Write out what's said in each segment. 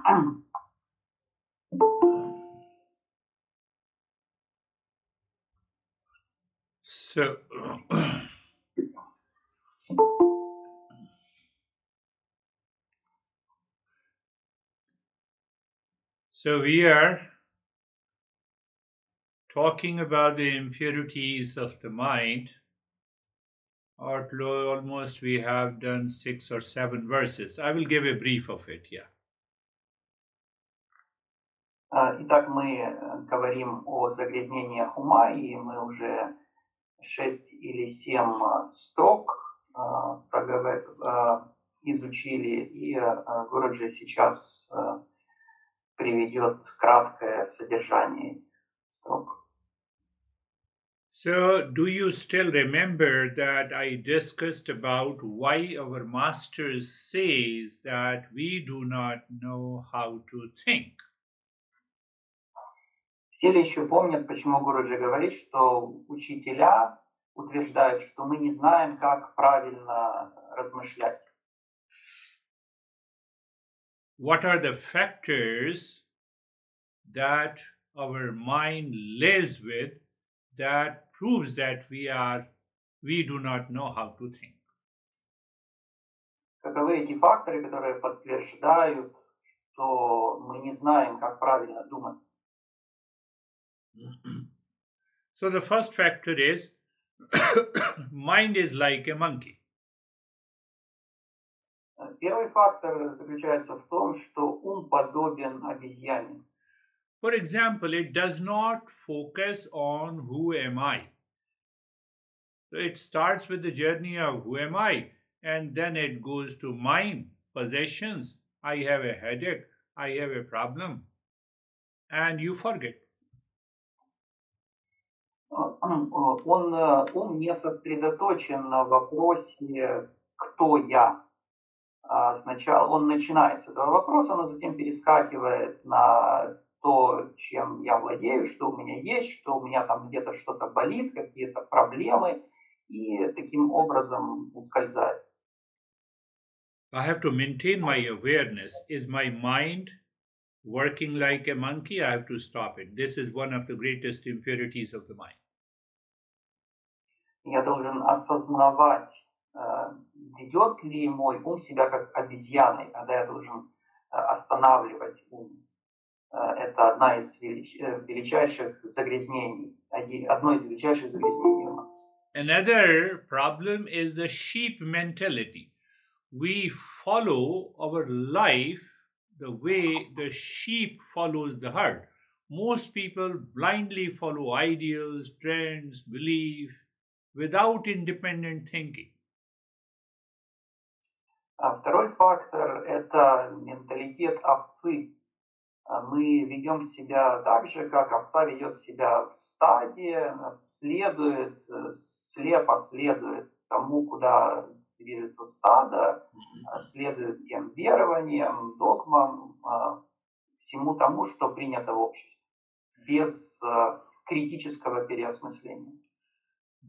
So we are talking about the impurities of the mind. Almost we have done 6 or 7 verses. I will give a brief of it, yeah. Итак, мы говорим о загрязнениях ума, и мы уже 6 или 7 строк изучили, и Гуруджи сейчас приведет краткое содержание строк. So, do you still remember that I discussed about why our master says that we do not know how to think? Все ли еще помнят, почему Гуруджи говорит, что учителя утверждают, что мы не знаем, как правильно размышлять? What are the factors that our mind lives with that proves that we do not know how to think? Каковы эти факторы, которые подтверждают, что мы не знаем, как правильно думать? So the first factor is mind is like a monkey. Первый фактор заключается в том, что ум подобен обезьяне. For example, it does not focus on who am I. So it starts with the journey of who am I, and then it goes to mind, possessions. I have a headache, I have a problem, and you forget. Ум не сосредоточен на вопросе «кто я?». Сначала он начинает с этого вопроса, но затем перескакивает на то, чем я владею, что у меня есть, что у меня там где-то что-то болит, какие-то проблемы, и таким образом ускользает. I have to maintain my awareness. Is my mind working like a monkey? I have to stop it. This is one of the greatest impurities of the mind. Я должен осознавать, ведет ли мой ум себя как обезьяной, когда я должен останавливать ум. Это одно из величайших загрязнений ума. Another problem is the sheep mentality. We follow our life the way the sheep follows the herd. Most people blindly follow ideals, trends, beliefs without independent thinking. Второй фактор – это менталитет овцы. Мы ведем себя так же, как овца ведет себя в стаде, слепо следует тому, куда движется стадо, следует тем верованиям, догмам, всему тому, что принято в обществе, без критического переосмысления.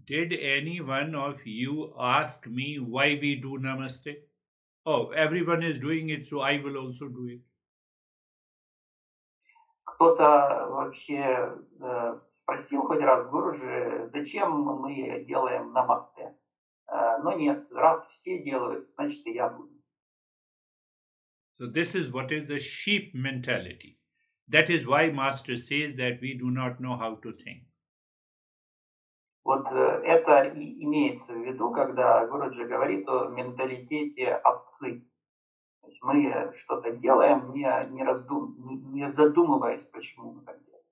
Did any one of you ask me why we do namaste? Oh, everyone is doing it, so I will also do it. Кто-то вообще спросил хоть раз Гуруджи, зачем мы делаем намасте? Но нет, раз все делают, значит и я буду. So this is what is the sheep mentality. That is why Master says that we do not know how to think. Вот это и имеется в виду, когда Гуруджи говорит о менталитете овцы. То есть мы что-то делаем, не задумываясь, почему мы так делаем.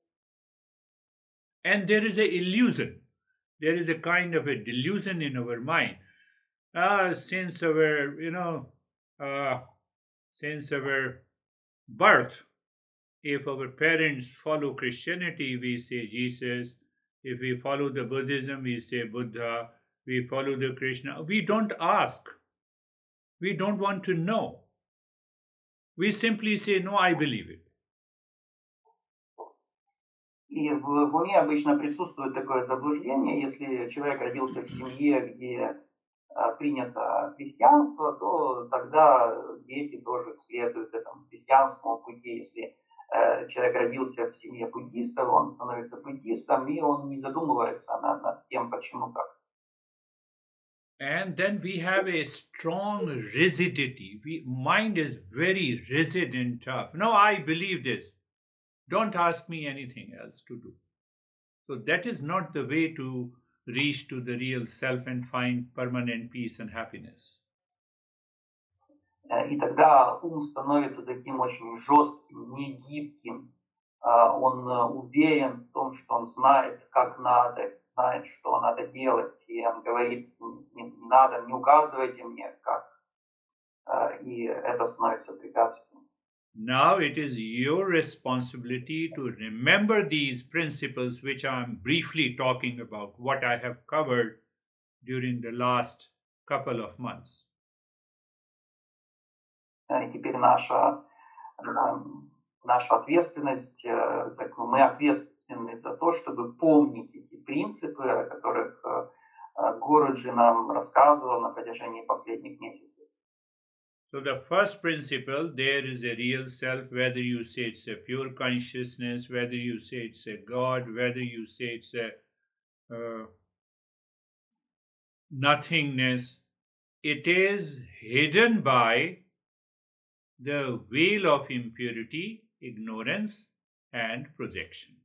And there is an illusion. There is a kind of a delusion in our mind. Since our birth, if our parents follow Christianity, we say Jesus. If we follow the Buddhism, we say Buddha. We follow the Krishna. We don't ask. We don't want to know. We simply say, no, I believe it. И в уме обычно присутствует такое заблуждение, если человек родился в семье, где принято христианство, то тогда дети тоже следуют этому христианскому пути. Если человек родился в семье буддистов, он становится буддистом, и он не задумывается над тем, почему так. And then we have a strong rigidity. Mind is very rigid and tough. No, I believe this. Don't ask me anything else to do. So that is not the way to reach to the real self and find permanent peace and happiness. И тогда ум становится таким очень жестким, негибким. Он уверен в том, что он знает, как надо, знает, что надо делать. И он говорит, не надо, не указывайте мне, как. И это становится препятствием. Now it is your responsibility to remember these principles which I am briefly talking about, what I have covered during the last couple of months. И теперь наша ответственность, мы ответственны за то, чтобы помнить эти принципы, о которых Гуруджи нам рассказывал на протяжении последних месяцев. So the first principle, there is a real self, whether you say it's a pure consciousness, whether you say it's a God, whether you say it's a nothingness, it is hidden by the veil of impurity, ignorance, and projection.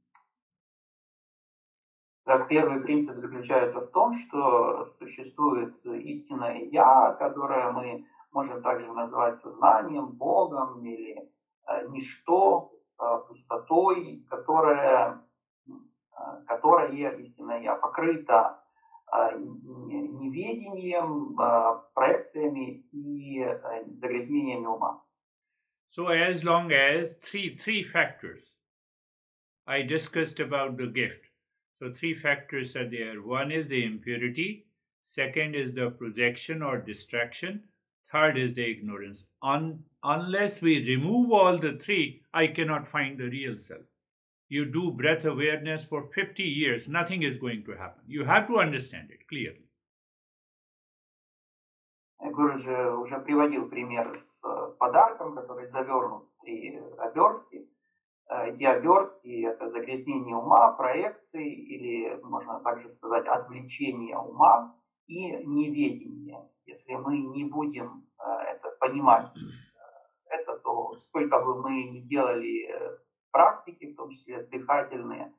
Так, первый принцип заключается в том, что существует истинное «Я», которое мы можем также назвать сознанием, Богом или ничто, пустотой, которая истинное «Я» покрыто неведением, проекциями и загрязнениями ума. So as long as three factors, I discussed about the gift. So three factors are there. One is the impurity, second is the projection or distraction, third is the ignorance. Unless we remove all the three, I cannot find the real self. You do breath awareness for 50 years, nothing is going to happen. You have to understand it clearly. Гуруджи уже приводил пример с подарком, который завернут в 3 обертки. Эти обертки – это загрязнение ума, проекции, или, можно также сказать, отвлечение ума и неведение. Если мы не будем это понимать, то сколько бы мы ни делали практики, в том числе дыхательные,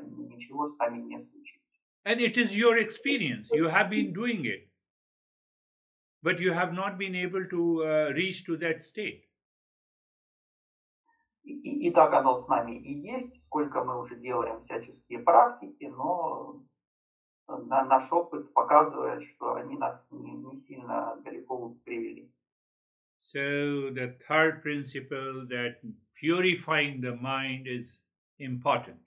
ничего с нами не случится. And it is your experience. You have been doing it. But you have not been able to reach to that state. И так оно с нами и есть, сколько мы уже делаем всяческие практики, но наш опыт показывает, что они нас не сильно далеко привели. So the third principle, that purifying the mind, is important.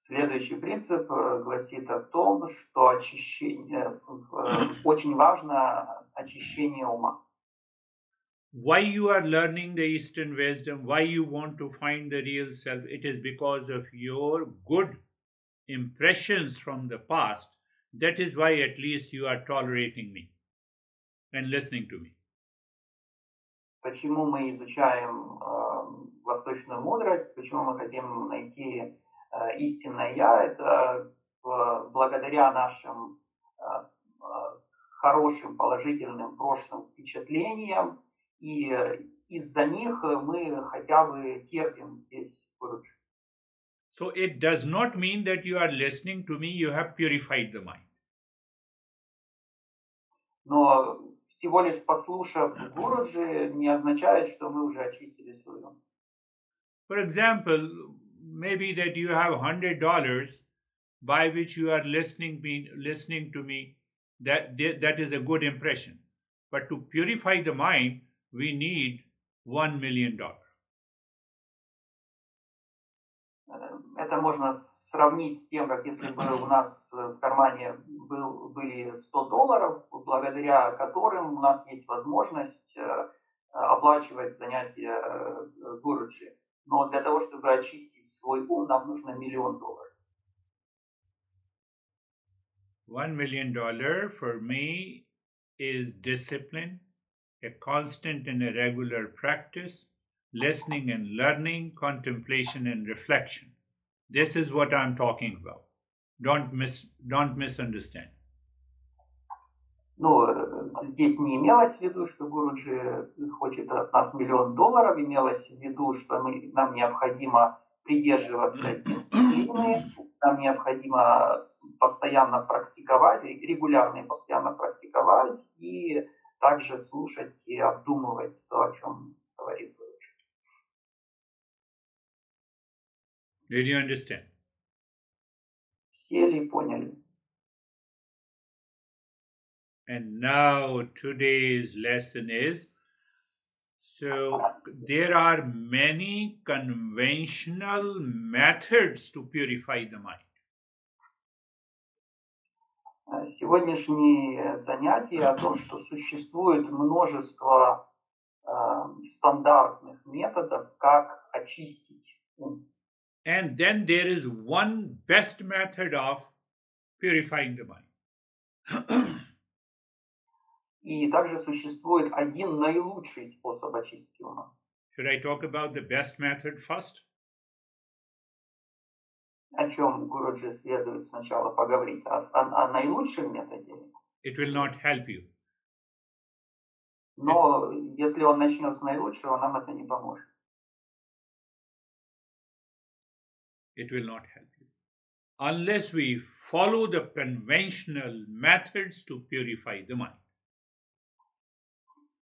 Следующий принцип гласит о том, что очень важно очищение ума. Why you are learning the Eastern wisdom, why you want to find the real self, it is because of your good impressions from the past. That is why at least you are tolerating me and listening to me. Почему мы изучаем восточную мудрость, почему мы хотим найти истинное «Я», это благодаря нашим хорошим, положительным прошлым впечатлениям, и из-за них мы хотя бы терпим здесь Гуруджи. So it does not mean that you are listening to me, you have purified the mind. Но всего лишь послушав Гуруджи не означает, что мы уже очистили свой ум. For example, maybe that you have $100 by which you are listening to me, that is a good impression. But to purify the mind, we need $1 million. Это можно сравнить с тем, как если бы у нас в кармане были $100, благодаря которым у нас есть возможность оплачивать занятия Гуруджи. Но для того, чтобы очистить свой ум, нам нужно $1 000 000. $1 million for me is discipline, a constant and a regular practice, listening and learning, contemplation and reflection. This is what I'm talking about. Don't misunderstand. Ну, здесь не имелось в виду, что Гуруджи хочет от нас $1 миллион, имелось в виду, что нам необходимо придерживаться дисциплины, нам необходимо постоянно практиковать, регулярно и постоянно практиковать, и также слушать и обдумывать то, о чем говорит Гуруджи. Did you understand? Все ли поняли? And now today's lesson is, so there are many conventional methods to purify the mind. Сегодняшнее занятие о том, что существует множество стандартных методов, как очистить ум. And then there is one best method of purifying the mind. И также существует один наилучший способ очистки ума. Should I talk about the best method first? О чем Гуруджи следует сначала поговорить? О наилучшем методе? It will not help you. Но если он начнет с наилучшего, нам это не поможет. It will not help you. Unless we follow the conventional methods to purify the mind.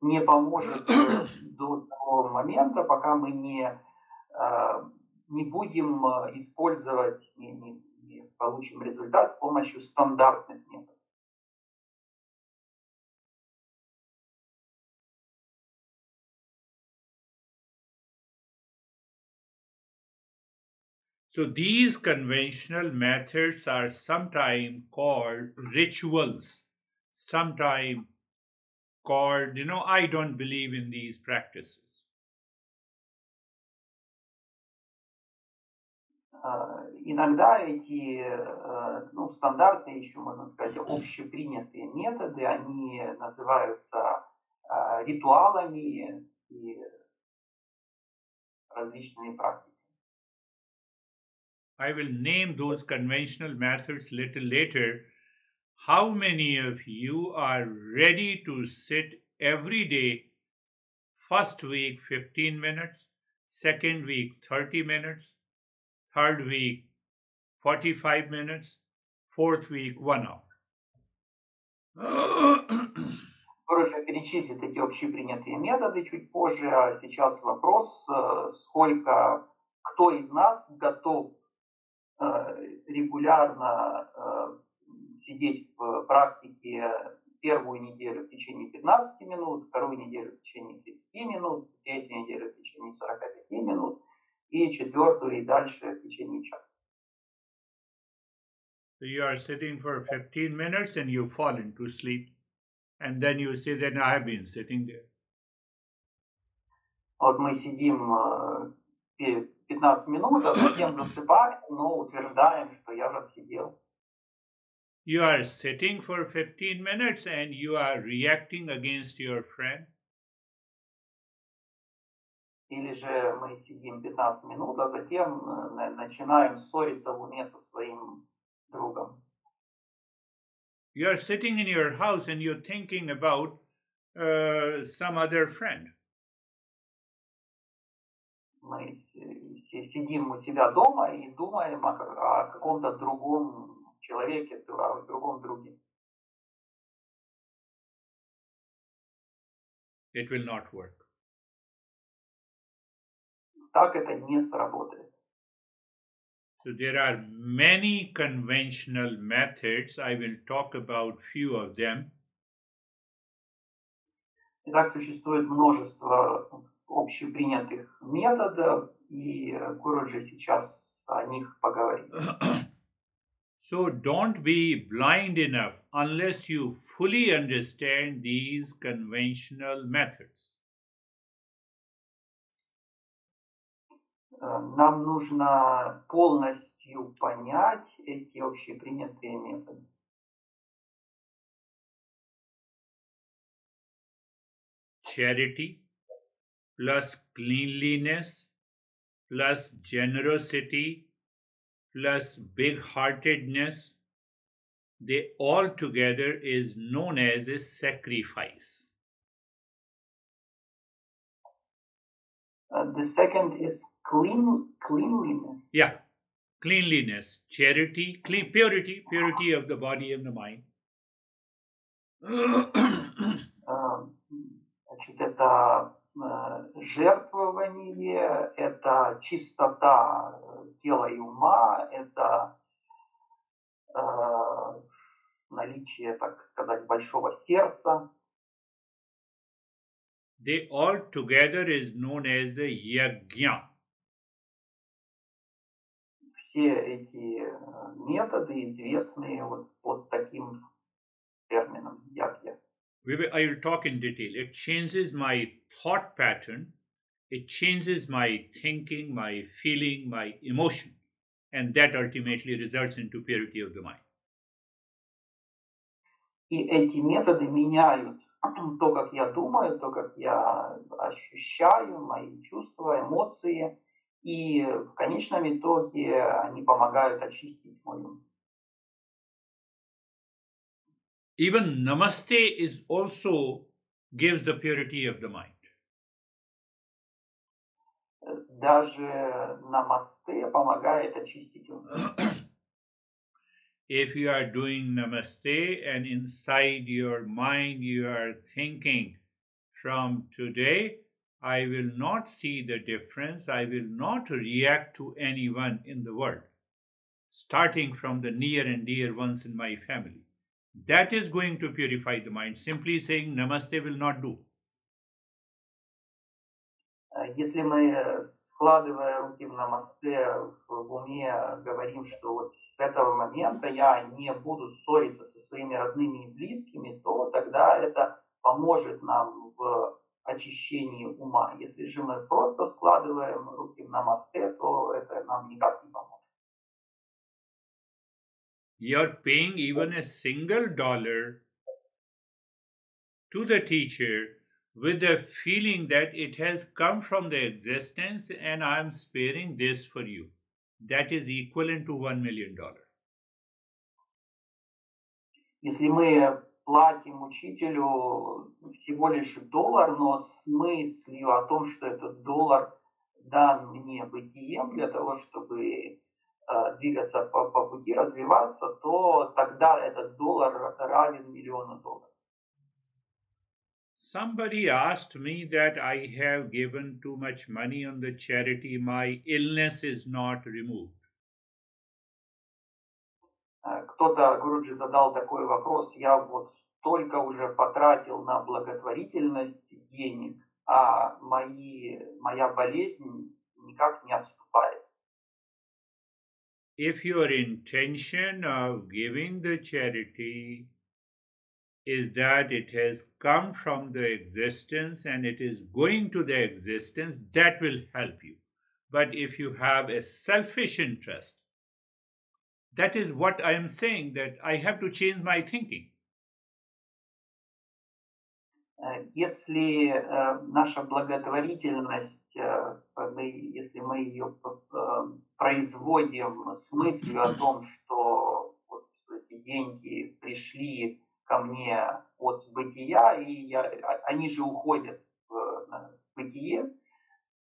Не поможет до того момента, пока мы не будем использовать, не получим результат с помощью стандартных методов. So these conventional methods are sometimes called rituals, sometimes called, I don't believe in these practices. Иногда эти стандартные, еще можно сказать, общепринятые методы, они называются ритуалами и различными практиками. I will name those conventional methods little later. How many of you are ready to sit every day? First week 15 minutes, second week 30 minutes, third week 45 minutes, fourth week 1 hour. Гуруджи перечислит эти общепринятые методы чуть позже, а сейчас вопрос, кто из нас готов регулярно сидеть в практике первую неделю в течение 15 минут, вторую неделю в течение 30 минут, третью неделю в течение 45 минут и четвертую и дальше в течение часа. So you are sitting for 15 minutes and you fall into sleep. And then you say that I have been sitting there. Вот мы сидим 15 минут, а затем засыпаем, но утверждаем, что я же сидел. You are sitting for 15 minutes and you are reacting against your friend. Или же мы сидим 15 минут, а затем начинаем ссориться в уме со своим другом. You are sitting in your house and you're thinking about some other friend. Мы сидим у себя дома и думаем о каком-то другом человеке, о другом друге. It will not work. Так это не сработает. So there are many conventional methods. I will talk about few of them. Итак, существует множество общепринятых методов, и Гуруджи сейчас о них поговорит. So don't be blind enough unless you fully understand these conventional methods. Нам нужно полностью понять эти общепринятые методы. charity plus cleanliness plus generosity plus big-heartedness, they all together is known as a sacrifice. The second is cleanliness. Yeah, cleanliness, charity, purity of the body and the mind. Значит, это жертвование, это чистота тела и ума, это наличие, так сказать, большого сердца. They all together is known as the yajna. Все эти методы известны вот под таким термином ягья. I will talk in detail. It changes my thought pattern, it changes my thinking, my feeling, my emotion, and that ultimately results into purity of the mind. И эти методы меняют то, как я думаю, то, как я ощущаю, мои чувства, эмоции, и в конечном итоге они помогают очистить мой ум. Even namaste is also gives the purity of the mind. Даже намасте помогает очистить ум. If you are doing namaste and inside your mind you are thinking, from today I will not see the difference, I will not react to anyone in the world, starting from the near and dear ones in my family. That is going to purify the mind. Simply saying namaste will not do. Если мы, складывая руки в намасте, в уме говорим, что вот с этого момента я не буду ссориться со своими родными и близкими, то тогда это поможет нам в очищении ума. Если же мы просто складываем руки в намасте, то это нам никак не поможет. You're paying even a single dollar to the teacher with the feeling that it has come from the existence and I am sparing this for you. That is equivalent to $1 million. Если мы платим учителю всего лишь $1, но с мыслью о том, что этот доллар дан мне бытием для того, чтобы двигаться по пути, развиваться, то тогда этот доллар равен $1 миллион. Somebody asked me that I have given too much money on the charity, my illness is not removed. Кто-то, Гуруджи, задал такой вопрос: я вот столько уже потратил на благотворительность денег, а моя болезнь никак не отступает. If your intention of giving the charity is that it has come from the existence and it is going to the existence, that will help you. But if you have a selfish interest, that is what I am saying, that I have to change my thinking. Если наша благотворительность, если мы ее производим с мыслью о том, что вот эти деньги пришли ко мне от бытия, и они же уходят в бытие,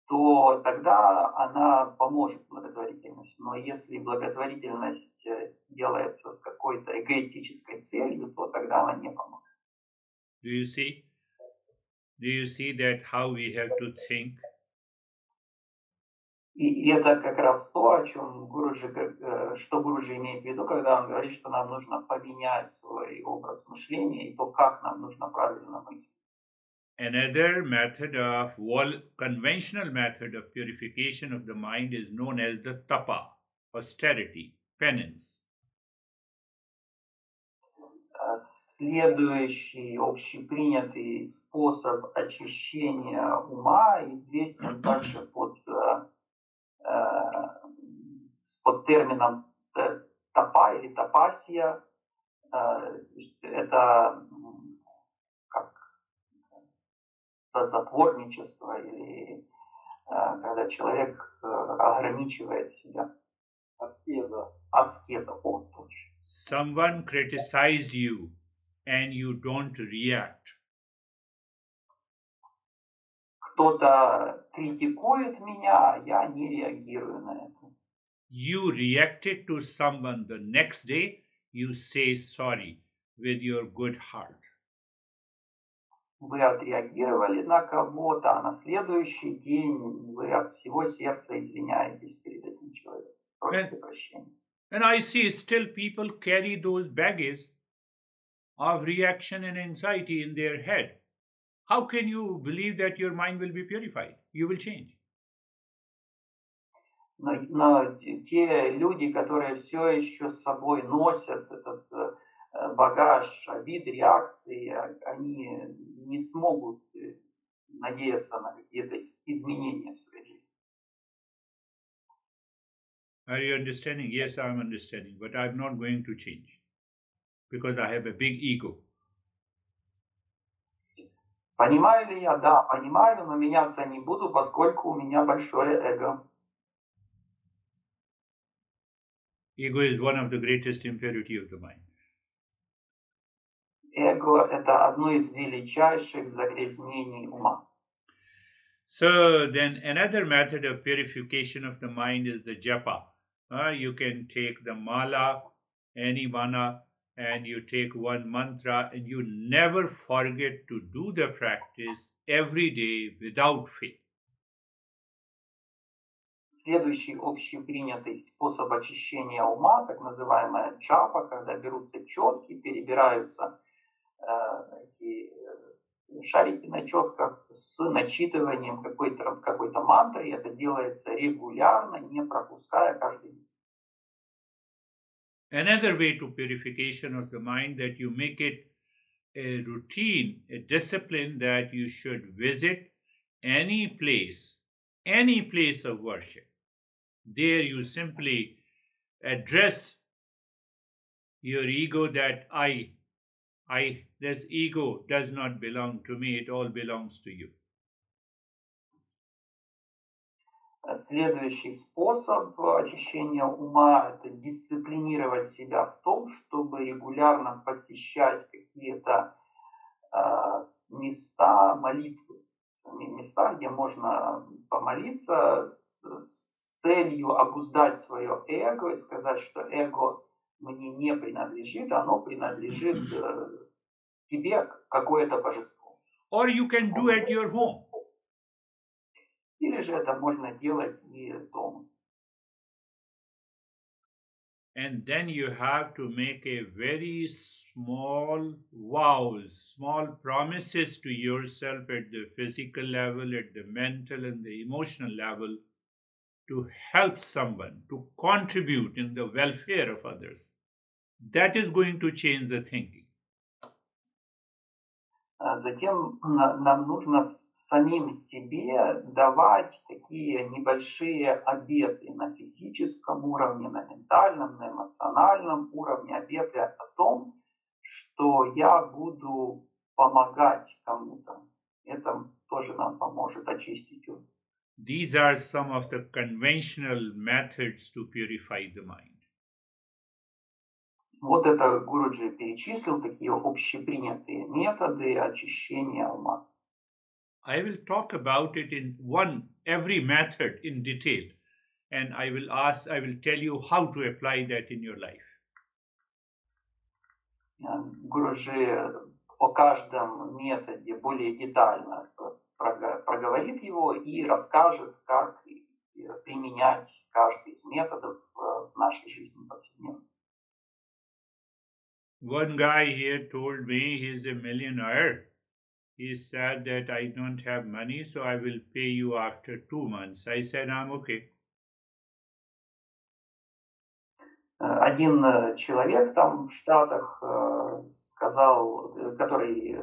то тогда она поможет благотворительности. Но если благотворительность делается с какой-то эгоистической целью, то тогда она не поможет. Do you see? Do you see that how we have to think? И это как раз то, о чем что Гуруджи имеет в виду, когда он говорит, что нам нужно поменять свой образ мышления и то, как нам нужно правильно мыслить. Another method of conventional method of purification of the mind is known as the tapa, austerity, penance. Следующий общепринятый способ очищения ума известен также под термином тапа или тапасия. Это как затворничество или когда человек ограничивает себя. Аскеза, о, точно. Someone criticized you and you don't react. Кто-то критикует меня, я не реагирую на это. You reacted to someone the next day, you say sorry with your good heart. Вы отреагировали на кого-то, а на следующий день вы от всего сердца извиняетесь перед этим человеком. Просите прощения. And I see still people carry those baggage of reaction and anxiety in their head. How can you believe that your mind will be purified? You will change. Но те люди, которые все еще с собой носят этот багаж обид, реакций, они не смогут надеяться на какие-то изменения в своей жизни. Are you understanding? Yes, I'm understanding, but I'm not going to change because I have a big ego. Понимаю ли я? Да, понимаю, но меняться не буду, поскольку у меня большое эго. Ego is one of the greatest impurity of the mind. Эго – это одно из величайших загрязнений ума. So then another method of purification of the mind is the japa. You can take the mala, any mana, and you take one mantra and you never forget to do the practice every day without fail. Следующий общепринятый способ очищения ума, так называемая джапа, когда берутся четки, перебираются эти шарики на четках с начитыванием какой-то мантры, и это делается регулярно, не пропуская каждый день. Another way to purification of the mind that you make it a routine, a discipline that you should visit any place of worship. There you simply address your ego that this ego does not belong to me, it all belongs to you. Следующий способ очищения ума – это дисциплинировать себя в том, чтобы регулярно посещать какие-то места молитвы, места, где можно помолиться с целью обуздать свое эго и сказать, что эго мне не принадлежит, оно принадлежит тебе, какое-то божество. Or you can do at your home. Или же это можно делать и дома. And then you have to make a very small vows, small promises to yourself at the physical level, at the mental and the emotional level to help someone, to contribute in the welfare of others. That is going to change the thinking. Затем нам нужно самим себе давать такие небольшие обеты на физическом уровне, на ментальном, на эмоциональном уровне, обеты о том, что я буду помогать кому-то. Это тоже нам поможет очистить ум. These are some of the conventional methods to purify the mind. Вот это Гуруджи перечислил, такие общепринятые методы очищения ума. I will talk about it in every method in detail, and I will tell you how to apply that in your life. Гуруджи о каждом методе более детально проговорит его и расскажет, как применять каждый из методов в нашей жизни повседневно. One guy here told me he's a millionaire. He said that I don't have money, so I will pay you after 2 months. I said, I'm okay. Один человек там в Штатах сказал, который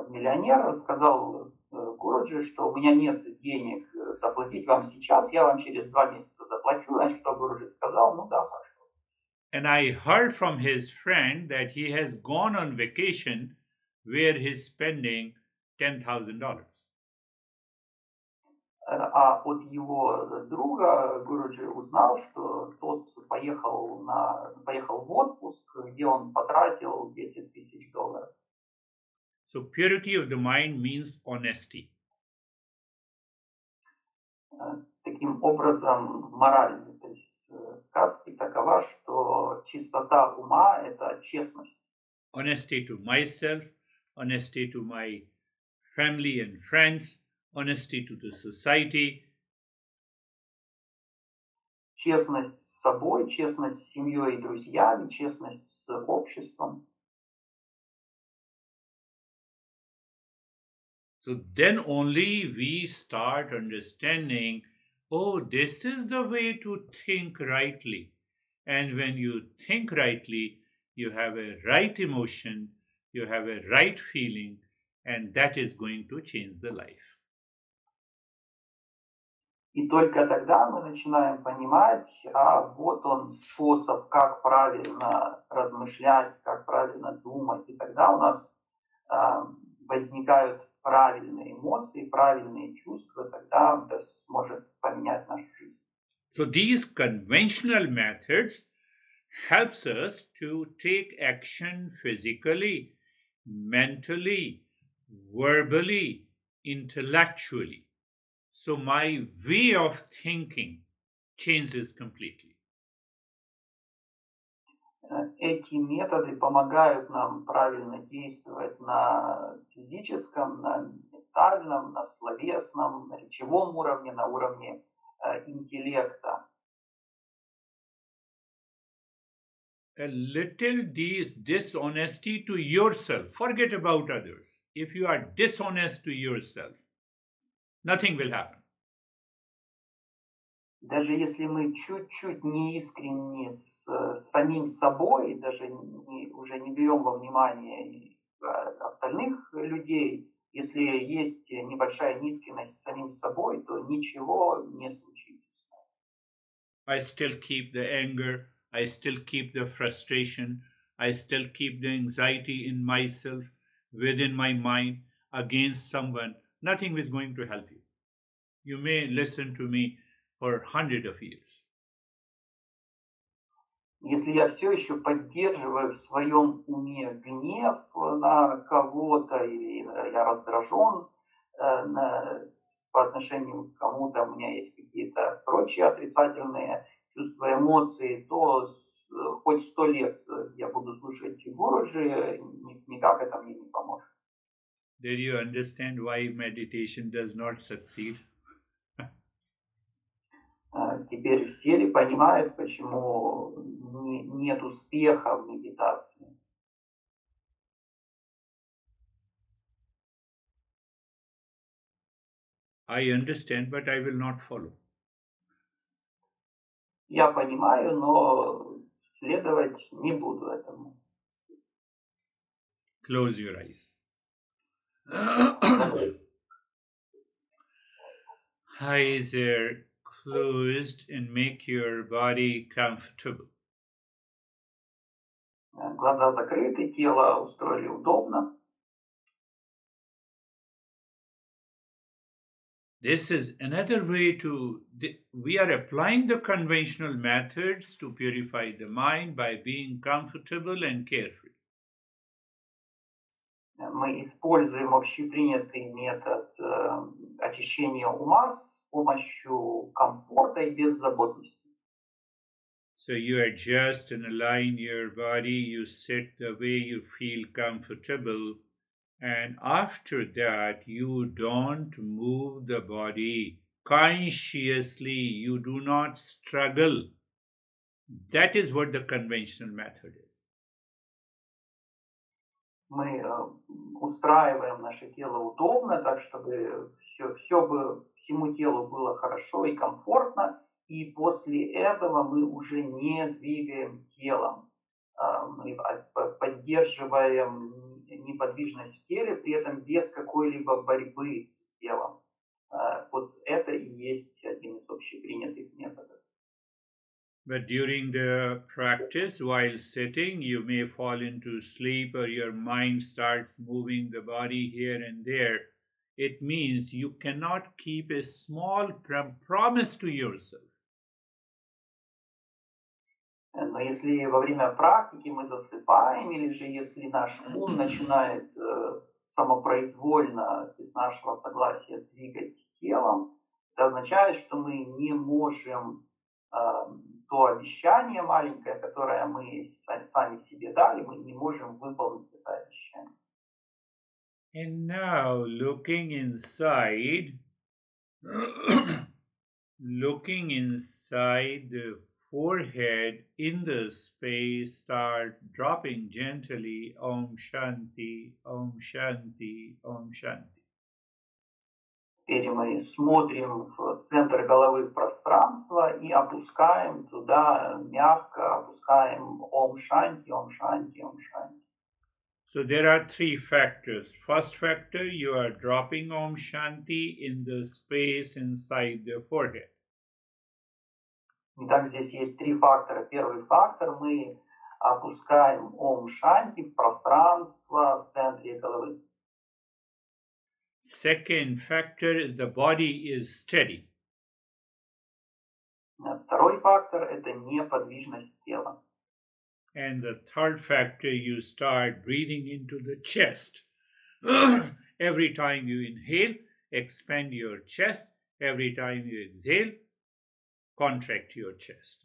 миллионер, сказал Гуруджи, что у меня нет денег заплатить вам сейчас, я вам через 2 месяца заплачу. Значит, что Гуруджи сказал, ну да, хорошо. And I heard from his friend that he has gone on vacation where he's spending $10,000. А от его друга Гуруджи узнал, что тот поехал в отпуск, где он потратил $10 тысяч. So purity of the mind means honesty. Таким образом, мораль этой сказки такова, что чистота ума – это честность. Honesty to myself, honesty to my family and friends, honesty to the society. Честность с собой, честность с семьей и друзьями, честность с обществом. So then only we start understanding, oh, this is the way to think rightly. And when you think rightly, you have a right emotion, you have a right feeling, and that is going to change the life. И только тогда мы начинаем понимать, вот он способ, как правильно размышлять, как правильно думать. И тогда у нас возникают правильные эмоции, правильные чувства, тогда это сможет поменять нашу жизнь. So these conventional methods helps us to take action physically, mentally, verbally, intellectually. So my way of thinking changes completely. Эти методы помогают нам правильно действовать на физическом, на ментальном, на словесном, на речевом уровне, на уровне интеллекта. A little dishonesty to yourself. Forget about others. If you are dishonest to yourself, nothing will happen. Даже если мы чуть-чуть не искренни с самим собой, даже уже не берем во внимание остальных людей, если есть небольшая неискренность с самим собой, то ничего не случится. I still keep the anger, I still keep the frustration, I still keep the anxiety in myself, within my mind, against someone. Nothing is going to help you. You may listen to me for hundreds of years. Если я все еще поддерживаю в своем уме гнев на кого-то, или я раздражен по отношению к кому-то, у меня есть какие-то прочие отрицательные чувства, эмоции, то хоть 100 лет я буду слушать Гуруджи, никак это мне не поможет. Did you understand why meditation does not succeed? Теперь все ли понимают, почему нет успеха в медитации? I understand, but I will not follow. Я понимаю, но следовать не буду этому. Close your eyes. Eyes are closed and make your body comfortable. Глаза закрыты, тело устроили удобно. This is another way we are applying the conventional methods to purify the mind by being comfortable and carefree. Мы используем общепринятый метод очищения ума с помощью комфорта и беззаботности. So you adjust and align your body, you sit the way you feel comfortable, and after that you don't move the body consciously, you do not struggle. That is what the conventional method is. Мы устраиваем наше тело удобно, так чтобы всему телу было хорошо и комфортно, и после этого мы уже не двигаем телом, мы поддерживаем неподвижность в теле, при этом без какой-либо борьбы с телом. Вот это и есть один из общепринятых методов. But during the practice, while sitting, you may fall into sleep or your mind starts moving the body here and there. it means you cannot keep a small promise to yourself. Но если во время практики мы засыпаем, или же если наш ум начинает самопроизвольно, без нашего согласия, двигать телом, это означает, что мы не можем то обещание маленькое, которое мы сами себе дали, мы не можем выполнить это обещание. And now looking inside, looking inside the forehead in the space, start dropping gently Om Shanti, Om Shanti, Om Shanti. Теперь мы смотрим в центр головы в пространство и опускаем туда, мягко опускаем Ом Шанти, Ом Шанти, Ом Шанти. So there are three factors. First factor, you are dropping Om Shanti in the space inside the forehead. Итак, здесь есть три фактора. Первый фактор, мы опускаем Ом Шанти в пространство в центре головы. Second factor is the body is steady. Второй фактор – это неподвижность тела. And the third factor, you start breathing into the chest. Every time you inhale, expand your chest. Every time you exhale, contract your chest.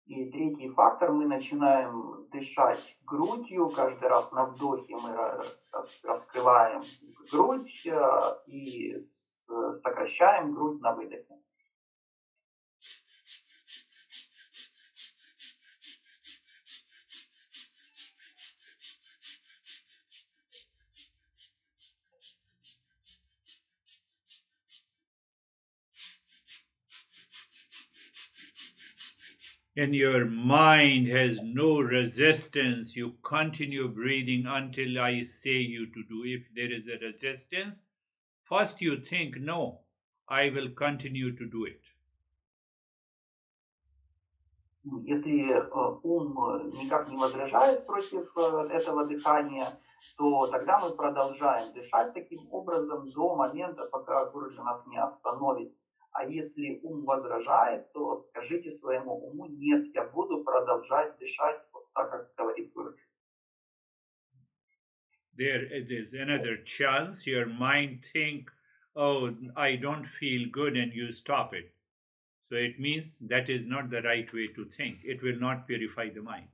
И третий фактор, мы начинаем дышать грудью. Каждый раз на вдохе мы раскрываем грудь и сокращаем грудь на выдохе. And your mind has no resistance. You continue breathing until I say you to do. If there is a resistance, first you think, no, I will continue to do it. Если ум никак не возражает против этого дыхания, то тогда мы продолжаем дышать таким образом до момента, пока Гурджи нас не остановит. А если ум возражает, то скажите своему уму: нет, я буду продолжать дышать вот так, как говорит Гурджи. There is another chance. Your mind think, oh, I don't feel good, and you stop it. So it means that is not the right way to think. It will not purify the mind.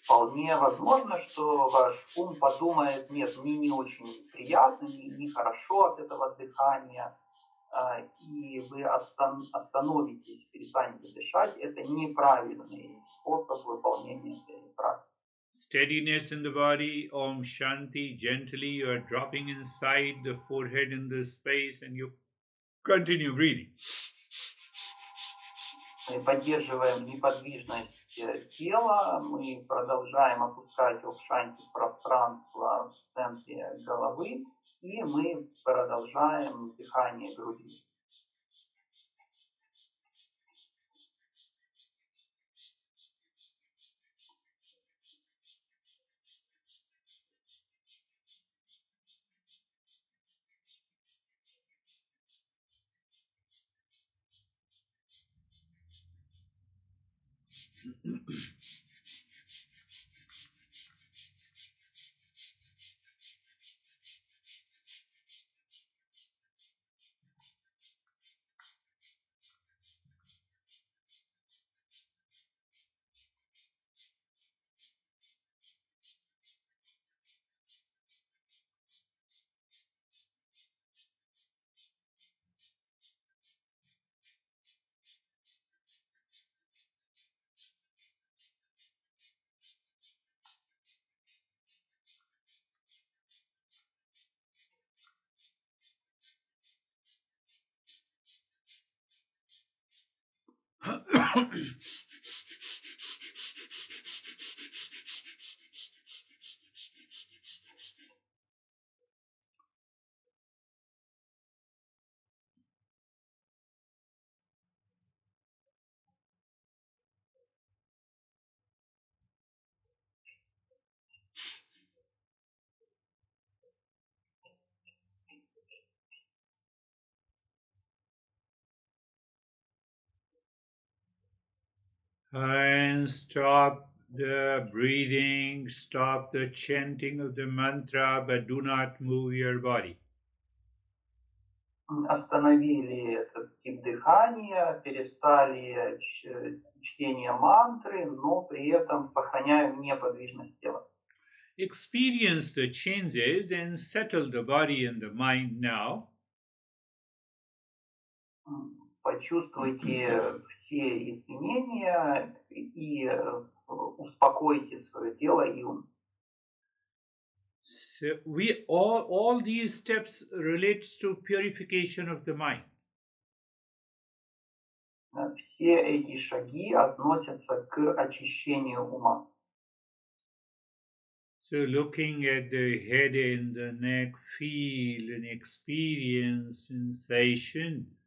Вполне возможно, что ваш ум подумает: нет, мне не очень приятно, нехорошо от этого дыхания, и вы остановитесь, перестанете дышать. Это неправильный способ выполнения этой практики. Steadiness in the body, Om Shanti, gently you are dropping inside the forehead in the space and you continue breathing. Мы поддерживаем неподвижность тела, мы продолжаем опускать Ом Шанти в пространство в центре головы, и мы продолжаем дыхание груди. And stop the breathing, stop the chanting of the mantra, but do not move your body. Остановили этот тип дыхания, перестали чтение мантры, но при этом сохраняем неподвижность тела. Experience the changes and settle the body and the mind now. Почувствуйте все изменения и успокойте свое тело и ум. So all these steps relates to purification of the mind. Все эти шаги относятся к очищению ума. So looking at the head and the neck, feel and experience sensation,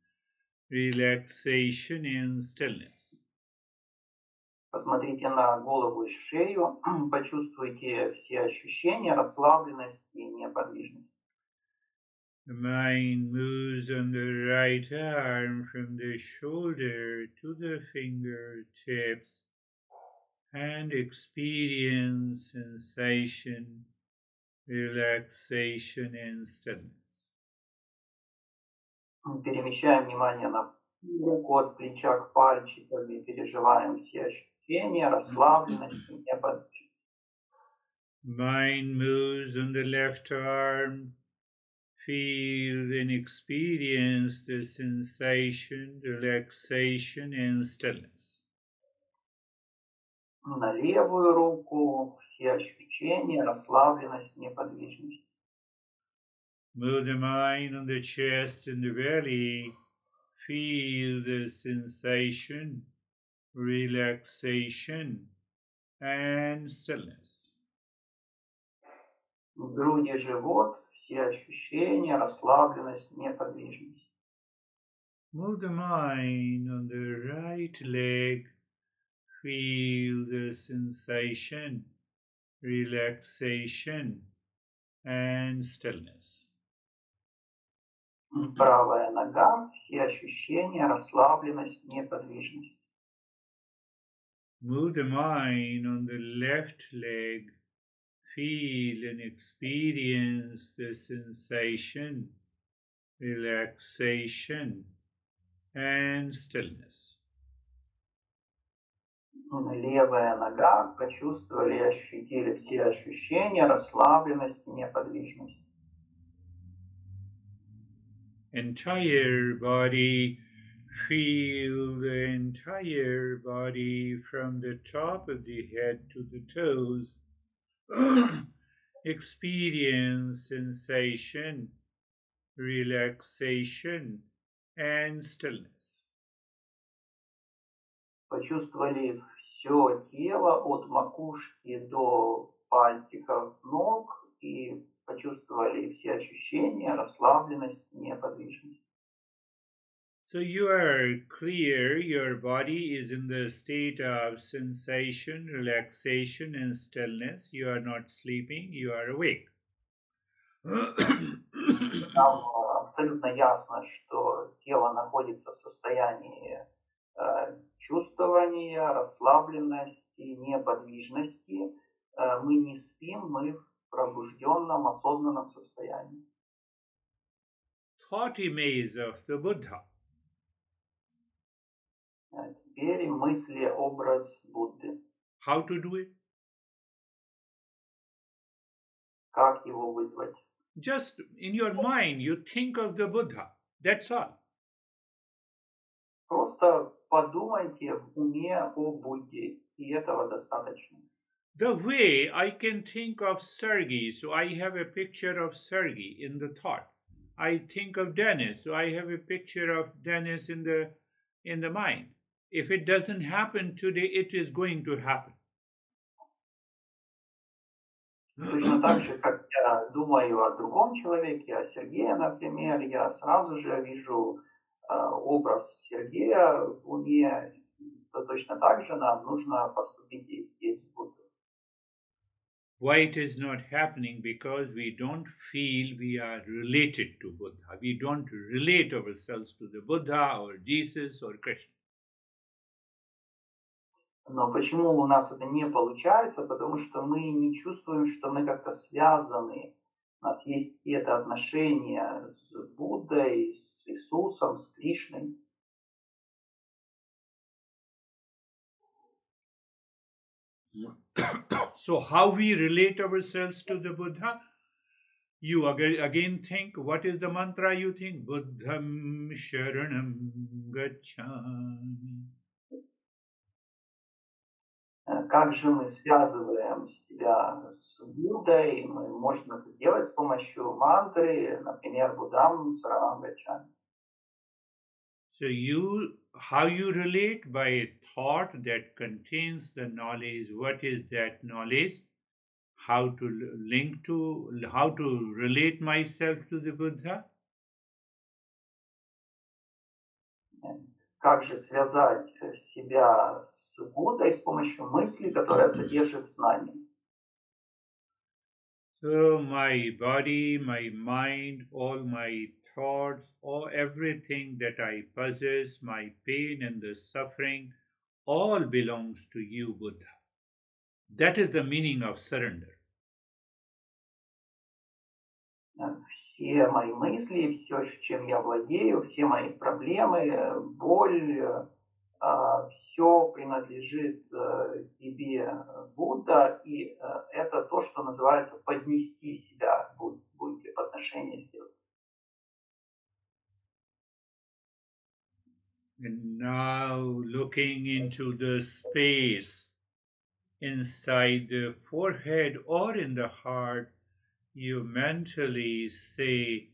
relaxation and stillness. Посмотрите на голову и шею, почувствуйте все ощущения, расслабленность и неподвижность. The mind moves on the right arm from the shoulder to the fingertips and experience sensation, relaxation and stillness. Перемещаем внимание на руку от плеча к пальчикам и переживаем все ощущения, расслабленность и неподвижность. Mind moves on the left arm. Feel and experience the sensation, relaxation and stillness. На левую руку все ощущения, расслабленность, неподвижность. Move the mind on the chest and the belly. Feel the sensation, relaxation and stillness. В груди живот все ощущения, расслабленность, неподвижность. Move the mind on the right leg. Feel the sensation, relaxation and stillness. Правая нога, все ощущения, расслабленность, неподвижность. Move the mind on the left leg. Feel and experience the sensation, relaxation and stillness. Левая нога, почувствовали и ощутили все ощущения, расслабленность и неподвижность. Entire body, feel the entire body from the top of the head to the toes. Experience sensation, relaxation and stillness. Почувствовали все тело от макушки до пальчиков ног и почувствовали все ощущения, расслабленность, неподвижность. So you are clear, your body is in the state of sensation, relaxation and stillness. You are not sleeping, you are awake. Нам абсолютно ясно, что тело находится в состоянии чувствования, расслабленности, неподвижности. Мы не спим, мы в пробужденном, осознанном состоянии. Thought image of the Buddha. Теперь мысли, образ Будды. How to do it? Как его вызвать? Just in your mind, you think of the Buddha. That's all. Просто подумайте в уме о Будде, и этого достаточно. The way I can think of Sergey, so I have a picture of Sergey in the thought. I think of Dennis, so I have a picture of Dennis in the mind. If it doesn't happen today, it is going to happen. Точно так же, как я думаю о другом человеке, о Сергее, например, я сразу же вижу образ Сергея в уме, то точно так же нам нужно поступить и здесь в Будду. Why it is not happening? Because we don't feel we are related to Buddha. We don't relate ourselves to the Buddha or Jesus or Krishna. Но почему у нас это не получается? Потому что мы не чувствуем, что мы как-то связаны. У нас есть это отношение с Буддой, с Иисусом, с Кришной. So how we relate ourselves to the Buddha? You again think, what is the mantra you think? Buddham Sharanam Gacchami. Как же мы связываем себя с Буддой? Мы можем это сделать с помощью мантры, например, Буддам Саранам Гаччами. So how you relate? By a thought that contains the knowledge. What is that knowledge? How to how to relate myself to the Buddha? Как же связать себя с Буддой с помощью мысли, которая содержит знание? So my body, my mind, all my thoughts, everything that I possess, my pain and the suffering, all belongs to you, Buddha. That is the meaning of surrender. Все мои мысли, все, чем я владею, все мои проблемы, боль, все принадлежит тебе, Будда, и это то, что называется поднести себя Будде по отношению к тебе. And now looking into the space inside the forehead or in the heart, you mentally say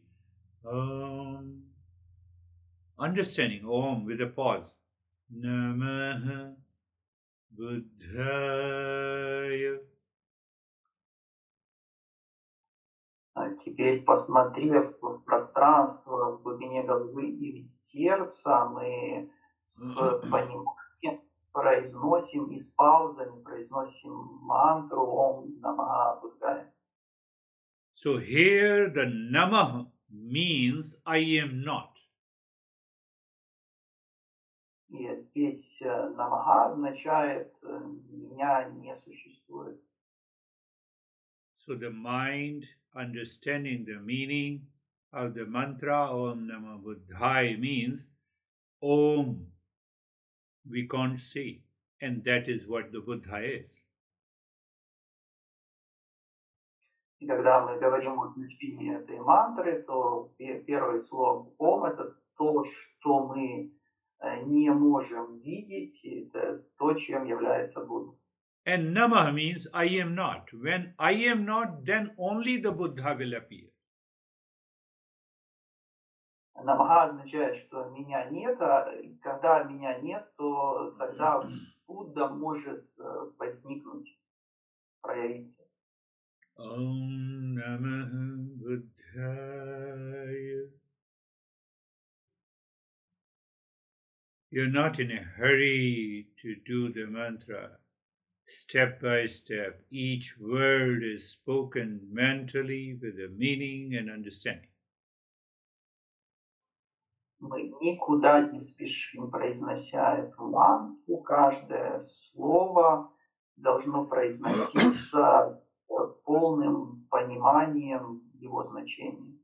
Om, understanding Om with a pause. Namah Buddhaya. Теперь, посмотрев в пространство в глубине головы и сердца, мы с пониманием произносим и с паузами произносим мантру Ом Намаха Будхая. So here the Namah means I am not. И здесь Намаха означает «меня не существует». So the mind understanding the meaning of the mantra Om Namah Buddhaya means Om we can't see, and that is what the Buddha is. И когда мы говорим о значении этой мантры, то первое слово «Ом» — это то, что мы не можем видеть, это то, чем является Будда. And Namah means I am not. When I am not, then only the Buddha will appear. Намаха означает, что меня нет, а когда меня нет, то тогда Будда может возникнуть, проявиться. Om Namah Buddhaya. You're not in a hurry to do the mantra. Step by step, each word is spoken mentally with a meaning and understanding. Мы никуда не спешим, произнося эту мантру. Каждое слово должно произноситься с полным пониманием его значения.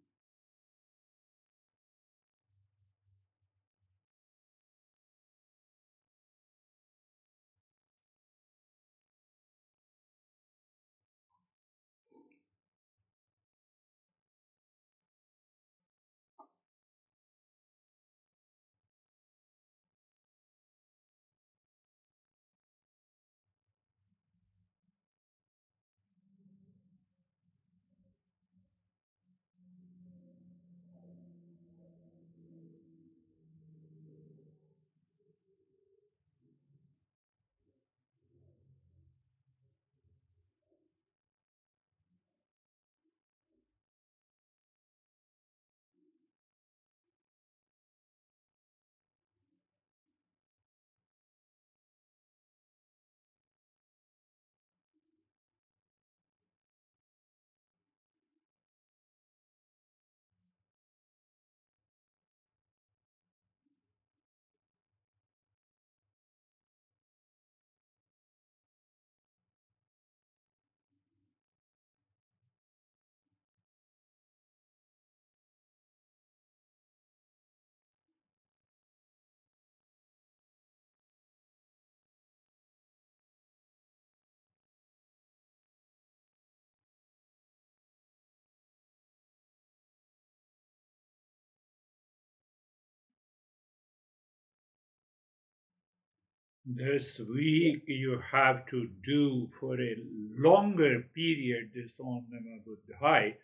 This week you have to do for a longer period this Om Namah Buddhaya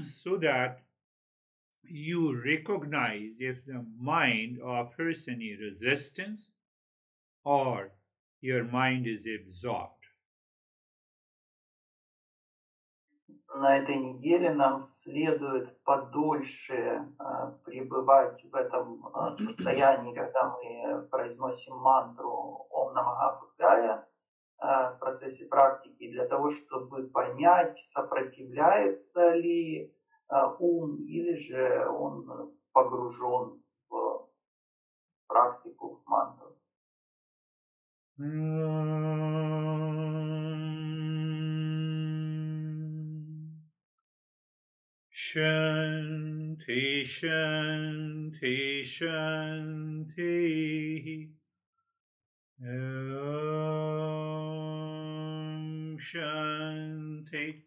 so that you recognize if the mind offers any resistance or your mind is absorbed. На этой неделе нам следует подольше пребывать в этом состоянии, когда мы произносим мантру Ом Намаха Буддая в процессе практики, для того, чтобы понять, сопротивляется ли ум или же он погружен в практику, в мантру. Shanti, Shanti, Shanti. Om Shanti,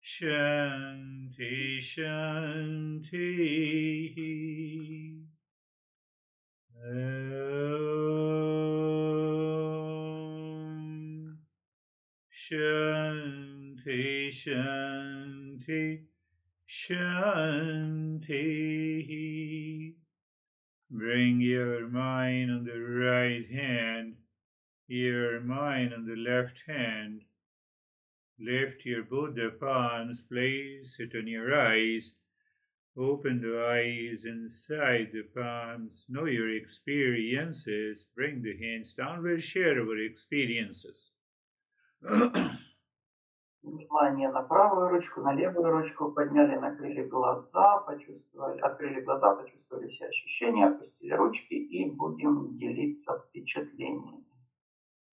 Shanti, Shanti. Om Shanti, Shanti, Shanti. Bring your mind on the right hand, your mind on the left hand. Lift your Buddha palms, place it on your eyes. Open the eyes inside the palms. Know your experiences. Bring the hands down. We'll share our experiences. Внимание на правую ручку, на левую ручку, подняли, накрыли глаза, почувствовали, открыли глаза, почувствовали все ощущения, опустили ручки и будем делиться впечатлениями.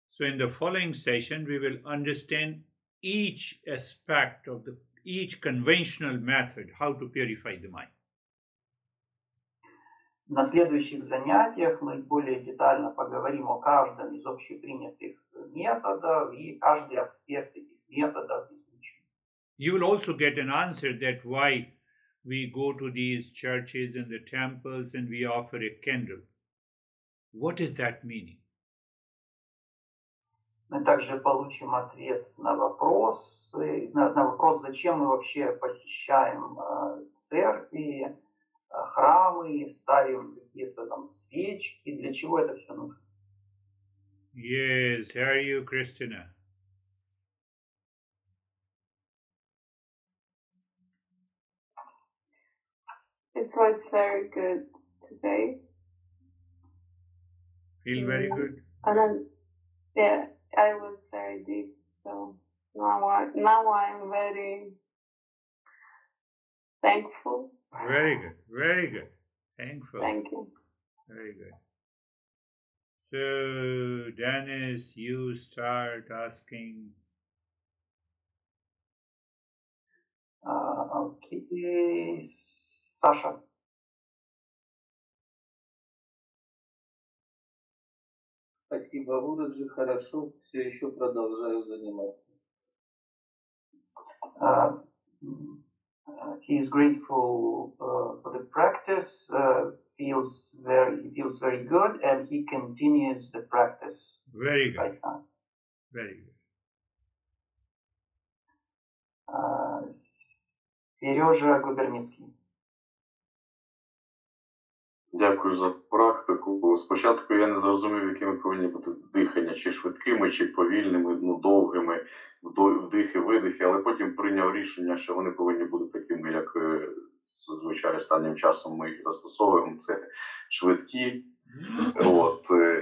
So in the following session, we will understand each aspect of each conventional method, how to purify the mind. На следующих занятиях мы более детально поговорим о каждом из общепринятых методов и каждый аспект этих методов изучим. You will also get an answer that why we go to these churches and the temples and we offer a candle. What is that meaning? Мы также получим ответ на вопрос, зачем мы вообще посещаем церкви, храмы, ставим какие-то там свечки, для чего это все нужно. Yes, how are you, Christina? It was very good today. Feel very good? And then, yeah, I was very deep, so now I'm very thankful. Very good, very good. Thankful. Thank you. Very good. So, Dennis, you start asking. Окей, Саша. Спасибо, Гуруджи, хорошо, все еще продолжаю заниматься. He is grateful for the practice, feels very good, and he continues the practice. Very good. Right now. Very good. Сережа Губерницький. Дякую за практику. Спочатку я не зрозумів, якими повинні бути дихання, чи швидкими, чи повільними, довгими, вдихи-видихи, але потім прийняв рішення, що вони повинні бути такими, як зазвичай останнім часом ми їх застосовуємо. Це швидкі.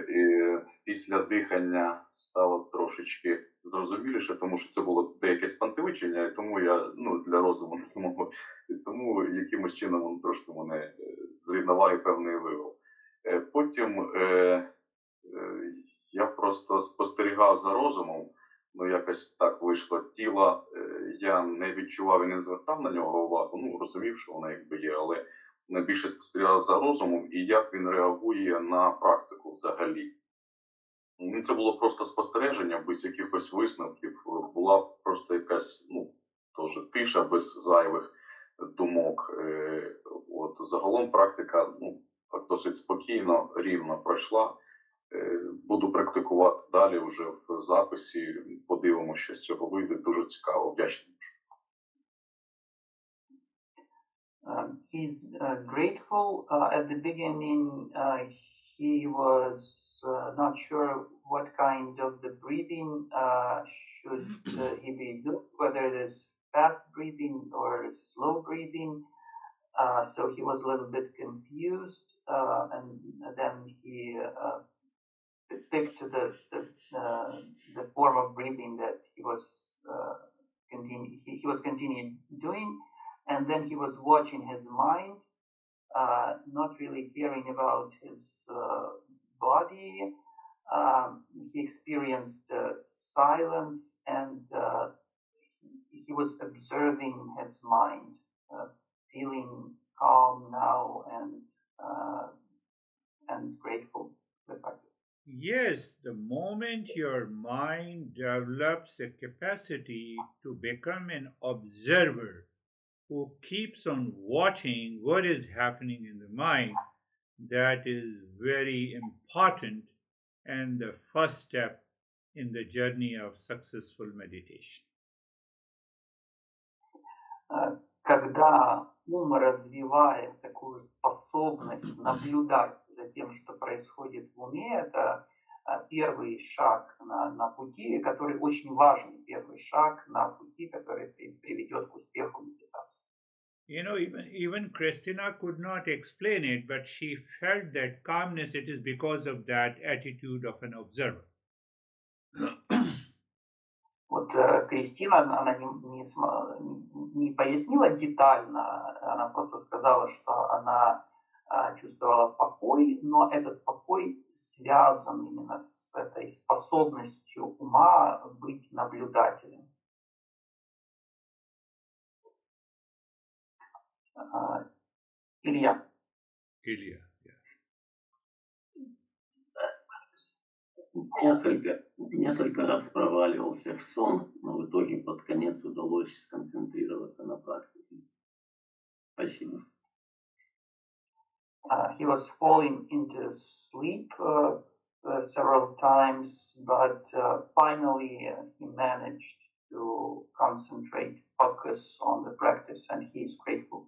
І після дихання стало трошечки зрозуміліше, тому що це було деяке спантеличення, і тому я для розуму не можу. І тому якимось чином він трошки мене з рівноваги певної вивел. Потім я просто спостерігав за розумом, якось так вийшло. Тіло я не відчував і не звертав на нього увагу, розумів, що воно якби є, але найбільше спостерігав за розумом і як він реагує на практику взагалі. Це було просто спостереження, без якихось висновків. Була просто якась, теж тиша без зайвих думок. Загалом практика так досить спокійно, рівно пройшла. буду практикувати далі вже в записі, подивимося, що з цього вийде. Дуже цікаво, вдячний. He's grateful. At the beginning, he was not sure what kind of the breathing should he be doing, whether it is fast breathing or slow breathing. So he was a little bit confused, and then he picked the form of breathing that he was continuing doing, and then he was watching his mind, not really caring about his body. He experienced silence, and he was observing his mind, feeling calm now and grateful for the fact. Yes, the moment your mind develops a capacity to become an observer who keeps on watching what is happening in the mind, that is very important and the first step in the journey of successful meditation. Когда ум развивает такую способность наблюдать за тем, что происходит в уме, это первый шаг на пути, который очень важный, первый шаг на пути, который приведет к успеху медитации. You know, even Christina could not explain it, but she felt that calmness, it is because of that attitude of an observer. Вот Кристина, она не пояснила детально, она просто сказала, что она чувствовала покой, но этот покой связан именно с этой способностью ума быть наблюдателем. Илья. Ilya, yeah. Несколько раз проваливался в сон, но в итоге под конец удалось сконцентрироваться на практике. Спасибо. He was falling into sleep several times, but finally he managed to concentrate, focus on the practice, and he is grateful.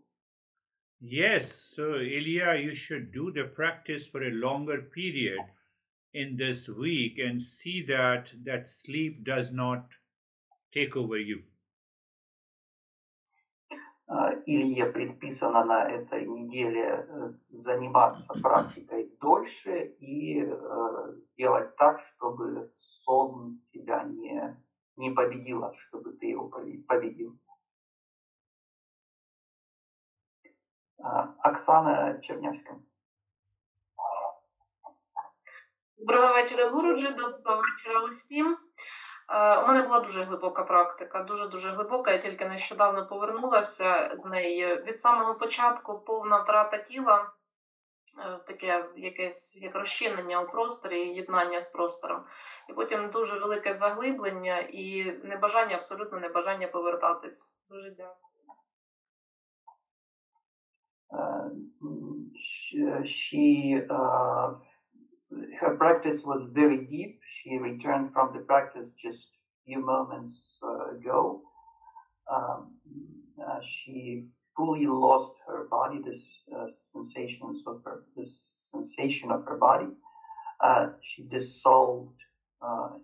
Yes, so Ilya, you should do the practice for a longer period in this week and see that sleep does not take over you. Илье предписано на этой неделе заниматься практикой дольше и сделать так, чтобы сон тебя не победил, а чтобы ты его победил. Оксана Чернявська. Доброго вечора, Гуруджі, доброго вечора усім. У мене була дуже глибока практика, дуже глибока. Я тільки нещодавно повернулася з неї. Від самого початку повна втрата тіла, таке якесь як розчинення у просторі, єднання з простором. І потім дуже велике заглиблення і небажання, абсолютно небажання повертатись. Дуже дякую. Her practice was very deep. She returned from the practice just a few moments ago. She fully lost her body, this sensation of her body. She dissolved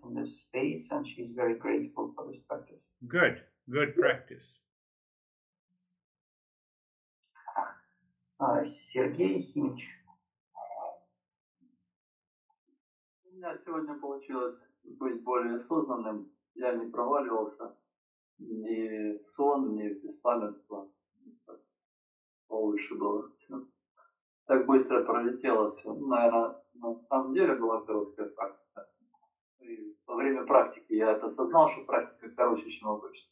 in this space, and she's very grateful for this practice. Good practice. Сергей Химич. У меня сегодня получилось быть более осознанным. Я не проваливался ни в сон, ни в беспамятство. Получше было. Так быстро пролетело все. Наверное, на самом деле была короткая практика. И во время практики я это осознал, что практика короче, чем обычно.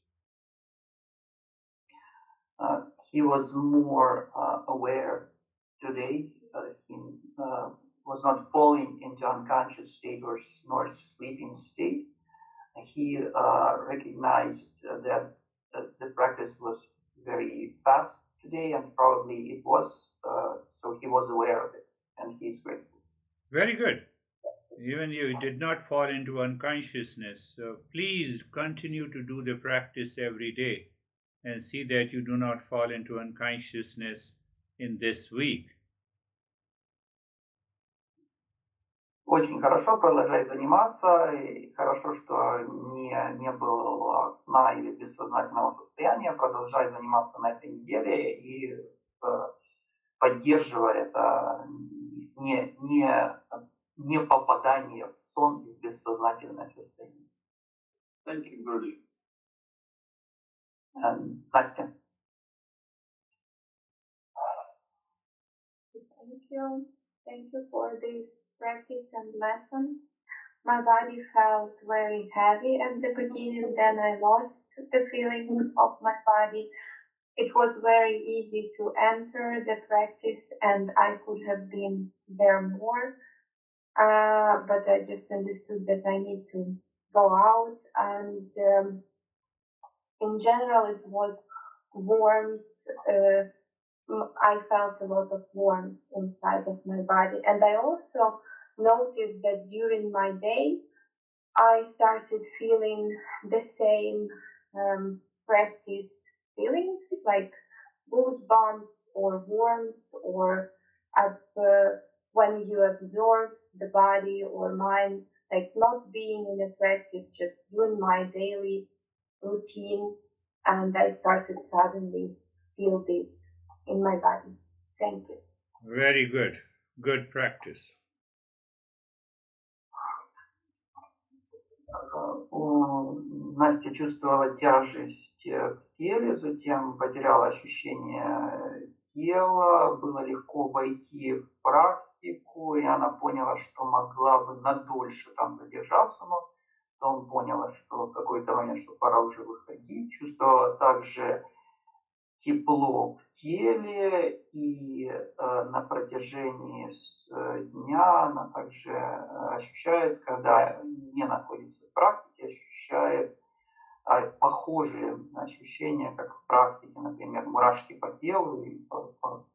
He was more aware today. He was not falling into unconscious state nor sleeping state. He recognized that the practice was very fast today, and probably it was, so he was aware of it, and he is grateful. Very good. Even you did not fall into unconsciousness. So please continue to do the practice every day and see that you do not fall into unconsciousness in this week. Очень хорошо, продолжай заниматься. И хорошо, что не было сна или бессознательного состояния. Продолжай заниматься на этой неделе и поддерживай это не попадание в сон и в бессознательное состояние. Thank you, Girish. Настя. Thank you. Thank you for this practice and lesson. My body felt very heavy at the beginning, then I lost the feeling of my body. It was very easy to enter the practice and I could have been there more, but I just understood that I need to go out, and in general it was warmth. I felt a lot of warmth inside of my body, and I also noticed that during my day I started feeling the same practice feelings, like goosebumps or warmth, or when you absorb the body or mind, like not being in a practice, just doing my daily routine, and I started suddenly feel this in my body. Thank you. Very good. Good practice. Настя чувствовала тяжесть в теле, затем потеряла ощущение тела, было легко войти в практику, и она поняла, что могла бы надольше там задержаться, но потом поняла, что в какой-то момент, что пора уже выходить. Чувствовала также тепло в теле, и на протяжении дня она также ощущает, когда не находится в практике, ощущает похожие ощущения, как в практике, например, мурашки по телу и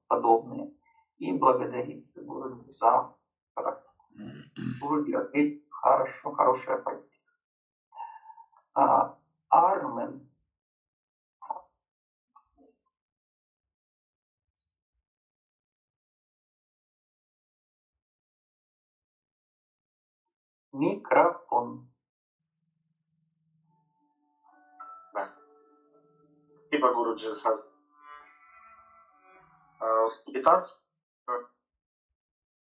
подобные. И благодарит Гуру за практику. Гуру говорит, хорошо, хорошая практика. Армен. Микрофон. Да. Спасибо, Гуруджи, сразу. Воспитаться.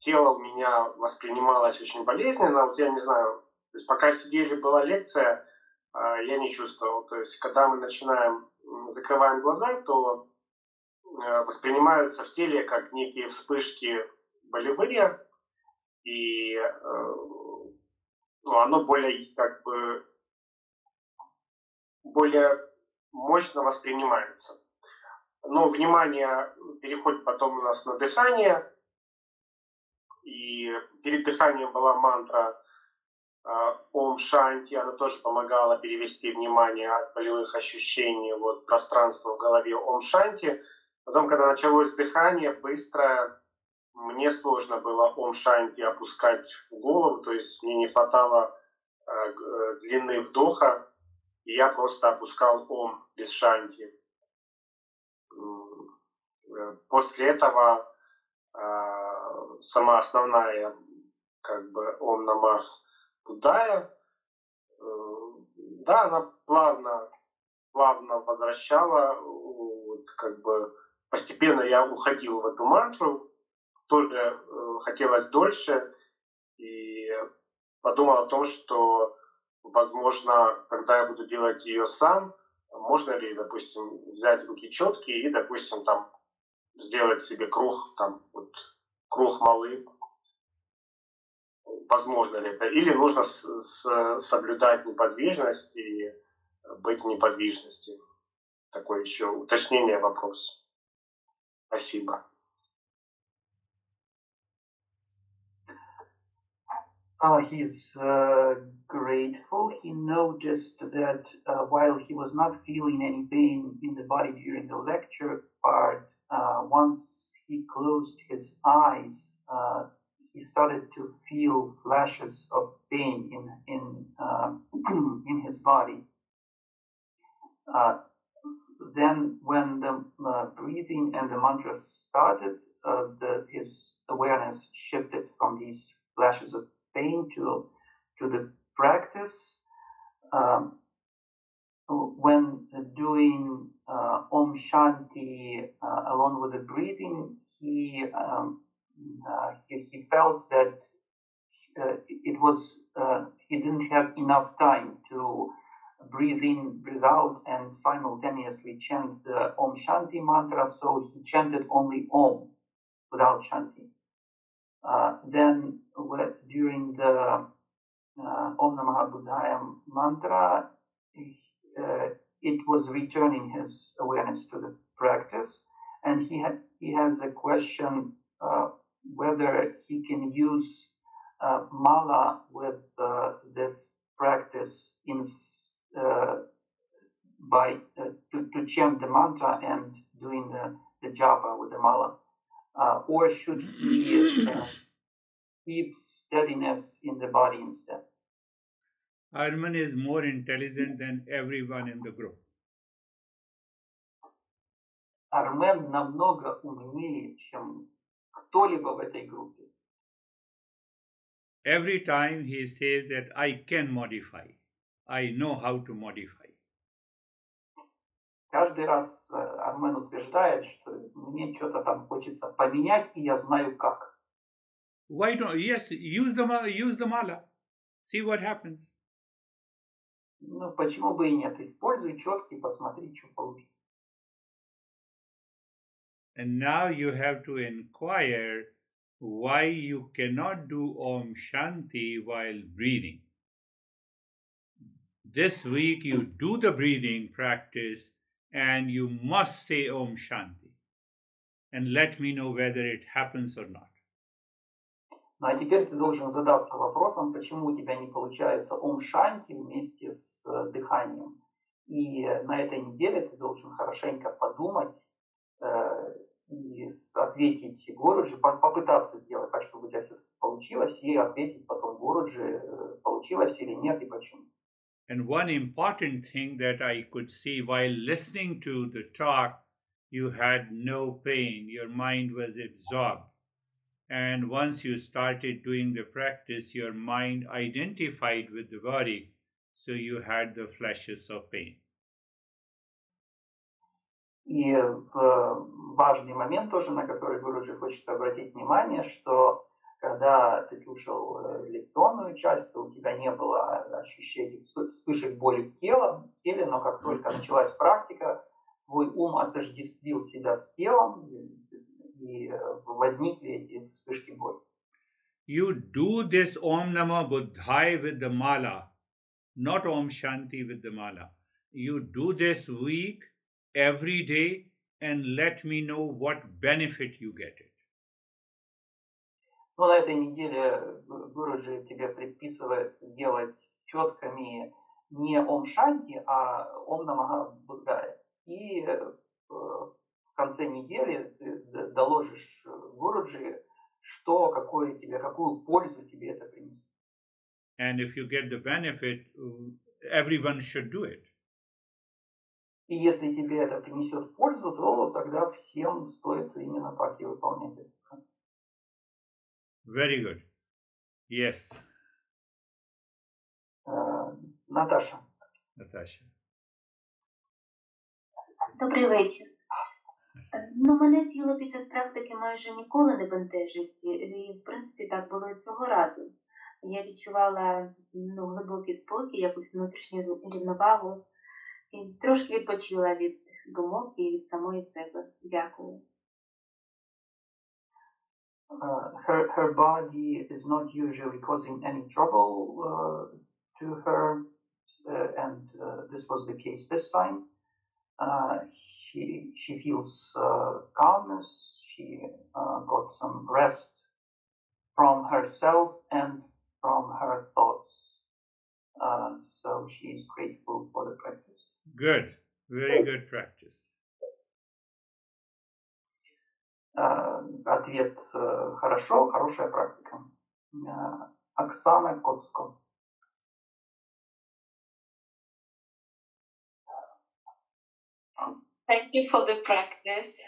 Тело у меня воспринималось очень болезненно. Вот я не знаю, то есть пока сидели, была лекция, я не чувствовал. То есть когда мы начинаем, закрываем глаза, то воспринимаются в теле как некие вспышки болевые, и оно более, как бы, более мощно воспринимается. Но внимание переходит потом у нас на дыхание, и перед дыханием была мантра Ом Шанти, она тоже помогала перевести внимание от болевых ощущений в пространство в голове Ом Шанти. Потом, когда началось дыхание, быстро, мне сложно было Ом Шанти опускать в голову, то есть мне не хватало длины вдоха, и я просто опускал Ом без Шанти. После этого сама основная, как бы, Ом Намах Буддая, да, она плавно возвращала, как бы постепенно я уходил в эту мантру, тоже хотелось дольше, и подумал о том, что, возможно, когда я буду делать ее сам, можно ли, допустим, взять руки четкие и, допустим, там сделать себе круг, там, круг малы. Возможно ли это? Или нужно соблюдать неподвижность и быть в неподвижности? Такое еще уточнение вопроса. Спасибо. He's grateful. He noticed that while he was not feeling any pain in the body during the lecture part, once he closed his eyes, he started to feel flashes of pain in his body. Then when the breathing and the mantra started, his awareness shifted from these flashes of pain to the practice. When doing Om Shanti along with the breathing, he felt that it was he didn't have enough time to breathe in, breathe out, and simultaneously chant the Om Shanti mantra, so he chanted only Om without Shanti. Then during the Om Namah Buddhaya mantra, it was returning his awareness to the practice, and he has a question whether he can use mala with this practice to chant the mantra and doing the japa with the mala, or should he keep steadiness in the body instead? Arman is more intelligent than everyone in the group. Армен намного умнее, чем кто-либо в этой группе. Every time he says that I can modify, I know how to modify. Каждый раз Армен утверждает, что мне что-то там хочется поменять, и я знаю как. Why don't use the mala, see what happens. Ну почему бы и нет? Используй четки, посмотри, что получится. And now you have to inquire why you cannot do Om Shanti while breathing. This week you do the breathing practice and you must say Om Shanti. And let me know whether it happens or not. Ну а теперь ты должен задаться вопросом, почему у тебя не получается Ом Шанти вместе с дыханием. И на этой неделе ты должен хорошенько подумать и ответить Гуруджи, попытаться сделать так, чтобы у тебя все-таки получилось, и ответить потом Гуруджи, получилось или нет, и почему. And one important thing that I could see while listening to the talk, you had no pain, your mind was absorbed. And once you started doing the practice, your mind identified with the body, so you had the flashes of pain. И важный момент тоже, на который Гуруджи хочет обратить внимание, что когда ты слушал лекционную часть, то у тебя не было ощущения вспышек боли в теле, но как только началась практика, твой ум отождествил себя с телом, и возникли эти вспышки боли. You do this Om Namah Buddhaya with the mala, not Om Shanti with the mala. You do this week, every day, and let me know what benefit you get it. Но на этой неделе Гуруджи тебе предписывает делать с четками не Ом Шанти, а Ом Намаха Буддая. И в конце недели ты доложишь Гуруджи, какую пользу тебе это принесет. And if you get the benefit, everyone should do it. И если тебе это принесет пользу, то тогда всем стоит именно так и выполнять это. Very good. Yes. Наташа. Добрий вечір. Ну, мене тіло під час практики майже ніколи не бентежить, і, в принципі, так було і цього разу. Я відчувала глибокий спокій, якусь внутрішню рівновагу, і трошки відпочила від думок і від самої себе. Дякую. Her body is not usually causing any trouble to her, and this was the case this time. She feels calmness. She got some rest from herself and from her thoughts. So she is grateful for the practice. Good. Very good practice. Ответ хорошо, хорошая практика. Оксана Коцко. Thank you for the practice.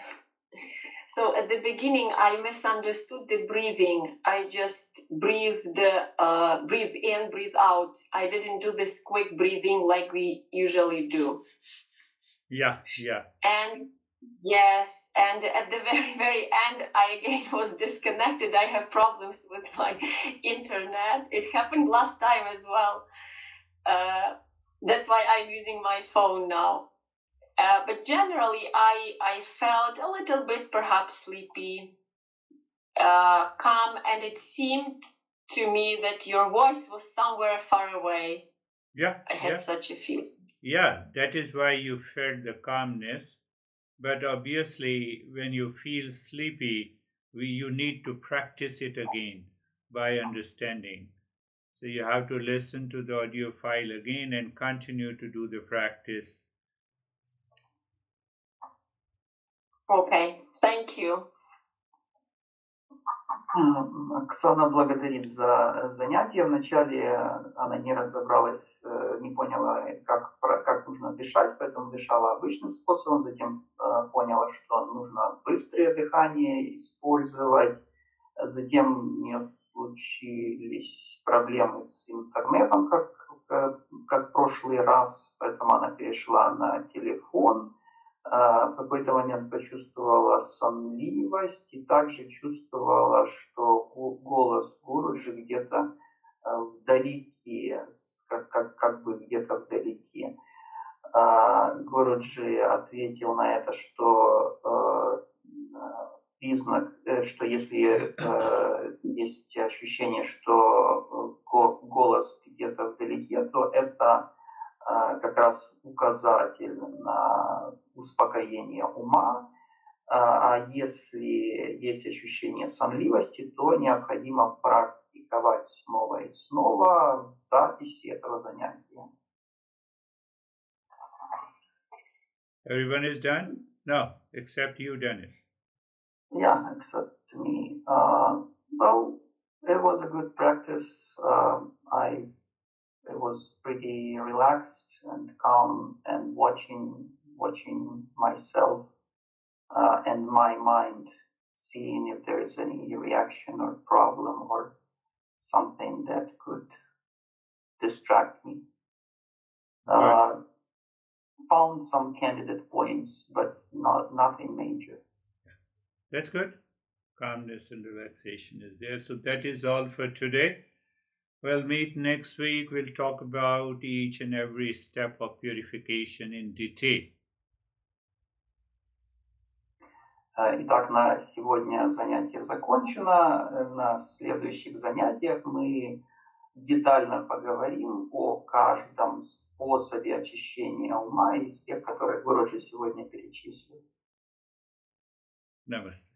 So at the beginning, I misunderstood the breathing. I just breathed in, breathe out. I didn't do this quick breathing like we usually do. Yeah. And yes, and at the very, very end, I again was disconnected. I have problems with my internet. It happened last time as well. That's why I'm using my phone now. But generally, I felt a little bit perhaps sleepy, calm, and it seemed to me that your voice was somewhere far away. Yeah. I had such a feeling. Yeah, that is why you felt the calmness. But obviously, when you feel sleepy, you need to practice it again by understanding. So you have to listen to the audio file again and continue to do the practice. Okay, thank you. Оксана благодарит за занятие. Вначале она не разобралась, не поняла, как нужно дышать, поэтому дышала обычным способом. Затем поняла, что нужно быстрое дыхание использовать. Затем у нее случились проблемы с интернетом, как в прошлый раз, поэтому она перешла на телефон. В какой-то момент почувствовала сонливость и также чувствовала, что голос Гуруджи где-то вдалеке, как бы где-то вдалеке. Гуруджи ответил на это, что признак, что если есть ощущение, что голос где-то вдалеке, то это как раз указатель на успокоение ума, а если есть ощущение сонливости, то необходимо практиковать снова и снова в записи этого занятия. Everyone is done? No, except you, Dennis. Yeah, except me. Well, it was a good practice. It was pretty relaxed and calm, and watching myself and my mind, seeing if there is any reaction or problem or something that could distract me. Found some candidate points, but nothing major. That's good. Calmness and relaxation is there. So that is all for today. We'll meet next week. We'll talk about each and every step of purification in detail. Итак, на сегодня занятие закончено. На следующих занятиях мы детально поговорим о каждом способе очищения ума из тех, которые Гуруджи сегодня перечислил. Namaste.